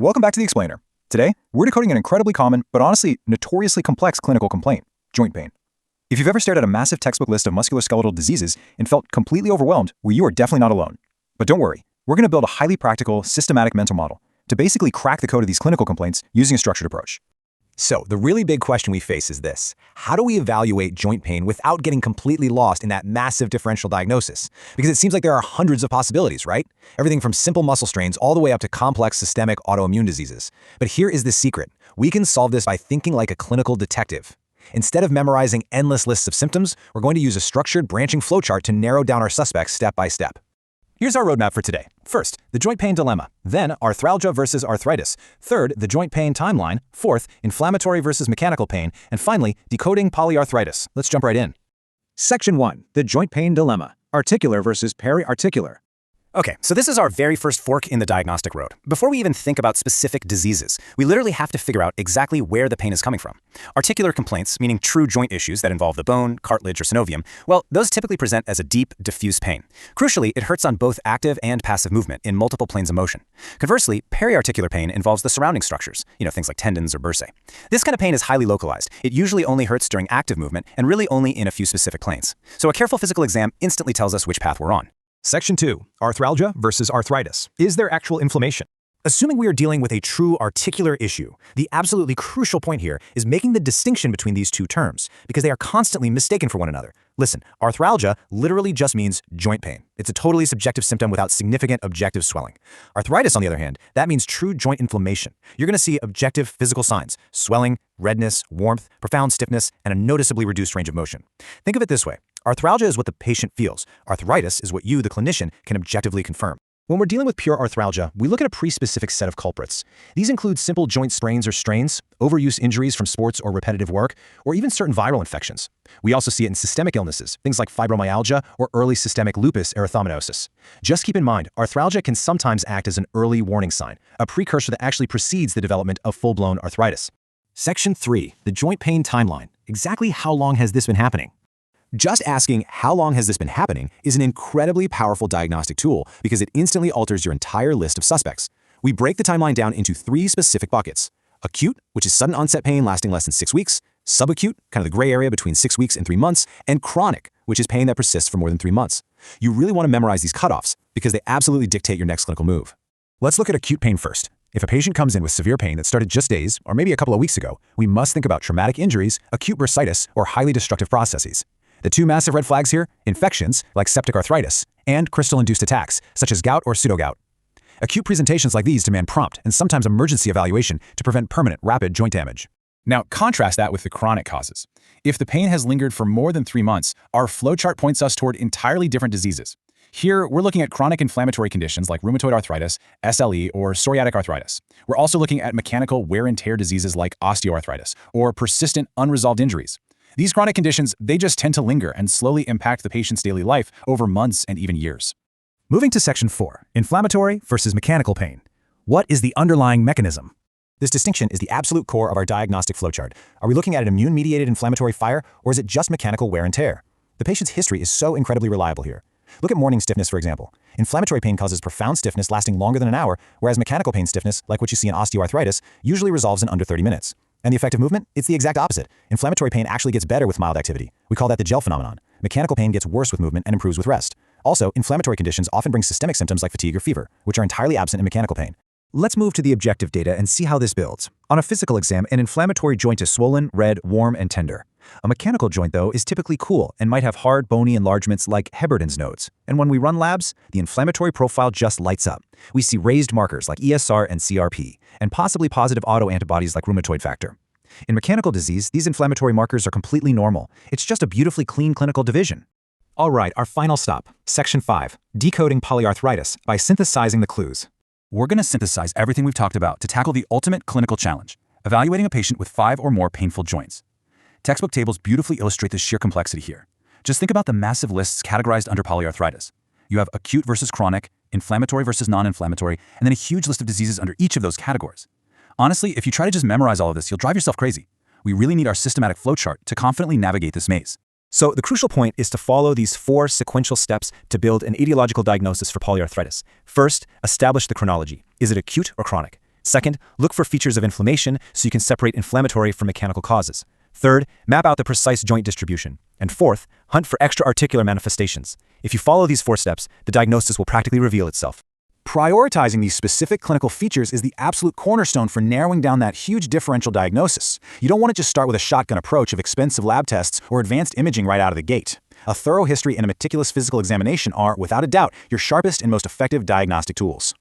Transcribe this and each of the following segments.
Welcome back to The Explainer. Today, we're decoding an incredibly common, but honestly notoriously complex clinical complaint, joint pain. If you've ever stared at a massive textbook list of musculoskeletal diseases and felt completely overwhelmed, well, you are definitely not alone. But don't worry, we're going to build a highly practical, systematic mental model to basically crack the code of these clinical complaints using a structured approach. So, the really big question we face is this: how do we evaluate joint pain without getting completely lost in that massive differential diagnosis? Because it seems like there are hundreds of possibilities, right? Everything from simple muscle strains all the way up to complex systemic autoimmune diseases. But here is the secret: we can solve this by thinking like a clinical detective. Instead of memorizing endless lists of symptoms, we're going to use a structured branching flowchart to narrow down our suspects step by step. Here's our roadmap for today. First, the joint pain dilemma. Then, arthralgia versus arthritis. Third, the joint pain timeline. Fourth, inflammatory versus mechanical pain. And finally, decoding polyarthritis. Let's jump right in. Section 1. The joint pain dilemma. Articular versus periarticular. Okay, so this is our very first fork in the diagnostic road. Before we even think about specific diseases, we literally have to figure out exactly where the pain is coming from. Articular complaints, meaning true joint issues that involve the bone, cartilage, or synovium, well, those typically present as a deep, diffuse pain. Crucially, it hurts on both active and passive movement in multiple planes of motion. Conversely, periarticular pain involves the surrounding structures, things like tendons or bursae. This kind of pain is highly localized. It usually only hurts during active movement and really only in a few specific planes. So a careful physical exam instantly tells us which path we're on. Section 2. Arthralgia versus arthritis. Is there actual inflammation? Assuming we are dealing with a true articular issue, the absolutely crucial point here is making the distinction between these two terms, because they are constantly mistaken for one another. Listen, arthralgia literally just means joint pain. It's a totally subjective symptom without significant objective swelling. Arthritis, on the other hand, that means true joint inflammation. You're going to see objective physical signs: swelling, redness, warmth, profound stiffness, and a noticeably reduced range of motion. Think of it this way: arthralgia is what the patient feels. Arthritis is what you, the clinician, can objectively confirm. When we're dealing with pure arthralgia, we look at a pre-specific set of culprits. These include simple joint sprains or strains, overuse injuries from sports or repetitive work, or even certain viral infections. We also see it in systemic illnesses, things like fibromyalgia or early systemic lupus erythematosus. Just keep in mind, arthralgia can sometimes act as an early warning sign, a precursor that actually precedes the development of full-blown arthritis. Section 3. The joint pain timeline. Exactly how long has this been happening? Just asking how long has this been happening is an incredibly powerful diagnostic tool because it instantly alters your entire list of suspects. We break the timeline down into 3 specific buckets: acute, which is sudden onset pain lasting less than 6 weeks; subacute, kind of the gray area between 6 weeks and 3 months; and chronic, which is pain that persists for more than 3 months. You really want to memorize these cutoffs because they absolutely dictate your next clinical move. Let's look at acute pain first. If a patient comes in with severe pain that started just days or maybe a couple of weeks ago, we must think about traumatic injuries, acute bursitis, or highly destructive processes. The 2 massive red flags here: infections, like septic arthritis, and crystal-induced attacks, such as gout or pseudogout. Acute presentations like these demand prompt and sometimes emergency evaluation to prevent permanent, rapid joint damage. Now, contrast that with the chronic causes. If the pain has lingered for more than 3 months, our flowchart points us toward entirely different diseases. Here, we're looking at chronic inflammatory conditions like rheumatoid arthritis, SLE, or psoriatic arthritis. We're also looking at mechanical wear and tear diseases like osteoarthritis, or persistent unresolved injuries. These chronic conditions, they just tend to linger and slowly impact the patient's daily life over months and even years. Moving to Section 4. Inflammatory versus mechanical pain. What is the underlying mechanism? This distinction is the absolute core of our diagnostic flowchart. Are we looking at an immune-mediated inflammatory fire, or is it just mechanical wear and tear? The patient's history is so incredibly reliable here. Look at morning stiffness, for example. Inflammatory pain causes profound stiffness lasting longer than an hour, whereas mechanical pain stiffness, like what you see in osteoarthritis, usually resolves in under 30 minutes. And the effect of movement? It's the exact opposite. Inflammatory pain actually gets better with mild activity. We call that the gel phenomenon. Mechanical pain gets worse with movement and improves with rest. Also, inflammatory conditions often bring systemic symptoms like fatigue or fever, which are entirely absent in mechanical pain. Let's move to the objective data and see how this builds. On a physical exam, an inflammatory joint is swollen, red, warm, and tender. A mechanical joint, though, is typically cool and might have hard, bony enlargements like Heberden's nodes. And when we run labs, the inflammatory profile just lights up. We see raised markers like ESR and CRP, and possibly positive autoantibodies like rheumatoid factor. In mechanical disease, these inflammatory markers are completely normal. It's just a beautifully clean clinical division. All right, our final stop, Section 5, decoding polyarthritis by synthesizing the clues. We're going to synthesize everything we've talked about to tackle the ultimate clinical challenge: evaluating a patient with 5 or more painful joints. Textbook tables beautifully illustrate the sheer complexity here. Just think about the massive lists categorized under polyarthritis. You have acute versus chronic, inflammatory versus non-inflammatory, and then a huge list of diseases under each of those categories. Honestly, if you try to just memorize all of this, you'll drive yourself crazy. We really need our systematic flowchart to confidently navigate this maze. So the crucial point is to follow these 4 sequential steps to build an etiological diagnosis for polyarthritis. First, establish the chronology. Is it acute or chronic? Second, look for features of inflammation so you can separate inflammatory from mechanical causes. Third, map out the precise joint distribution. And fourth, hunt for extra-articular manifestations. If you follow these 4 steps, the diagnosis will practically reveal itself. Prioritizing these specific clinical features is the absolute cornerstone for narrowing down that huge differential diagnosis. You don't want to just start with a shotgun approach of expensive lab tests or advanced imaging right out of the gate. A thorough history and a meticulous physical examination are, without a doubt, your sharpest and most effective diagnostic tools.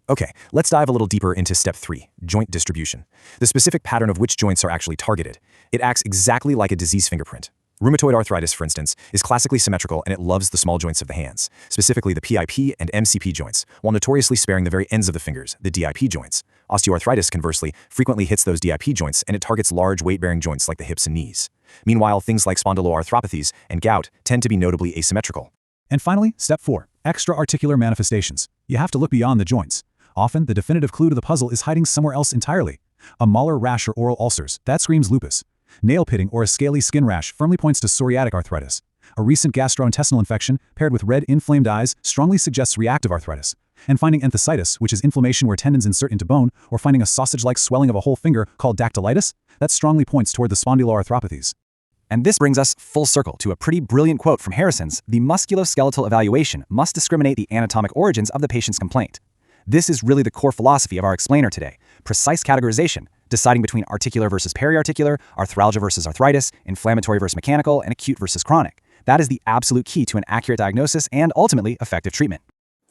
Okay, let's dive a little deeper into step 3, joint distribution. The specific pattern of which joints are actually targeted. It acts exactly like a disease fingerprint. Rheumatoid arthritis, for instance, is classically symmetrical and it loves the small joints of the hands, specifically the PIP and MCP joints, while notoriously sparing the very ends of the fingers, the DIP joints. Osteoarthritis, conversely, frequently hits those DIP joints and it targets large weight-bearing joints like the hips and knees. Meanwhile, things like spondyloarthropathies and gout tend to be notably asymmetrical. And finally, step 4, extra-articular manifestations. You have to look beyond the joints. Often, the definitive clue to the puzzle is hiding somewhere else entirely. A malar rash or oral ulcers, that screams lupus. Nail pitting or a scaly skin rash firmly points to psoriatic arthritis. A recent gastrointestinal infection paired with red inflamed eyes strongly suggests reactive arthritis. And finding enthesitis, which is inflammation where tendons insert into bone, or finding a sausage-like swelling of a whole finger called dactylitis, that strongly points toward the spondyloarthropathies. And this brings us full circle to a pretty brilliant quote from Harrison's: "The musculoskeletal evaluation must discriminate the anatomic origins of the patient's complaint." This is really the core philosophy of our explainer today. Precise categorization, deciding between articular versus periarticular, arthralgia versus arthritis, inflammatory versus mechanical, and acute versus chronic. That is the absolute key to an accurate diagnosis and ultimately effective treatment.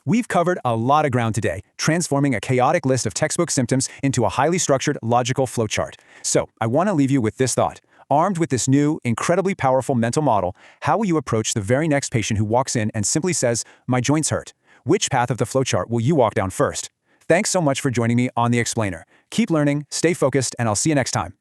We've covered a lot of ground today, transforming a chaotic list of textbook symptoms into a highly structured, logical flowchart. So, I want to leave you with this thought. Armed with this new, incredibly powerful mental model, how will you approach the very next patient who walks in and simply says, "My joints hurt"? Which path of the flowchart will you walk down first? Thanks so much for joining me on The Explainer. Keep learning, stay focused, and I'll see you next time.